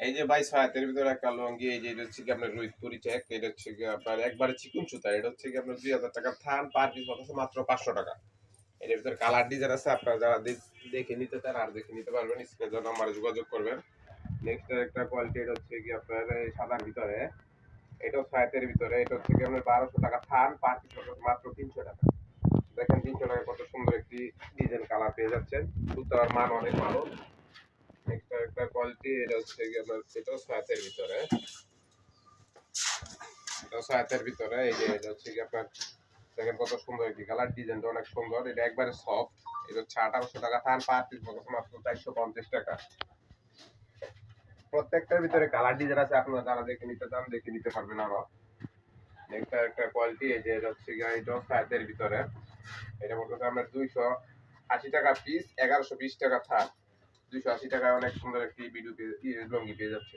এই যে ভাই সহায়তের ভিতরে একটা লুঙ্গি, এই যে এটা হচ্ছে কি আপনার রোহিতপুরি চেক, এটা হচ্ছে কি আপনার একবারে চিকন সুতা, এটা হচ্ছে কি আপনার 2000 টাকা থান, পার পিস হচ্ছে মাত্র 500 টাকা। এটার ভিতরে কালার ডিজাইন আছে, আপনারা যারা দেখে নিতে চান আর দেখে নিতে পারবেন, স্ক্রিনে দেওয়া নাম্বারে যোগাযোগ করবেন। নেক্সট একটা কোয়ালিটি, এটা হচ্ছে কি আপনার এই সাদার ভিতরে, এটাও সহায়তের ভিতরে, এটা হচ্ছে কি আপনার 1200 টাকা থান, পার পিস হচ্ছে মাত্র 300 টাকা। দেখেন 300 টাকায় কত সুন্দর একটি ডিজাইন কালার পেয়ে যাচ্ছেন, সুতার মান অনেক ভালো। নেক্সট একটা কোয়ালিটি, এটা হচ্ছে কি আপনার এটাও সহায়তের ভিতরে, এটাও সহায়তের ভিতরে, এই যে এটা হচ্ছে কি আপনার দেখেন কত সুন্দর একটি কালার, ডিজাইনটা অনেক সুন্দর, এটা একবারে সফট। এটা হচ্ছে 1800 টাকা থান, পার পিস মাত্র 450 টাকা। প্রত্যেকটার ভিতরে কালার ডিজাইন আছে, আপনারা যারা দেখে নিতে চান দেখে নিতে পারবেন আরো। নেক্সট একটা কোয়ালিটি, এই যে এটা হচ্ছে এটাও সাইজের ভিতরে, এটা বলতে আমরা 280 টাকা পিস, 1120 টাকা থান। 280 টাকায় অনেক সুন্দর একটি ভিডিও লুঙ্গি পেয়ে যাচ্ছে।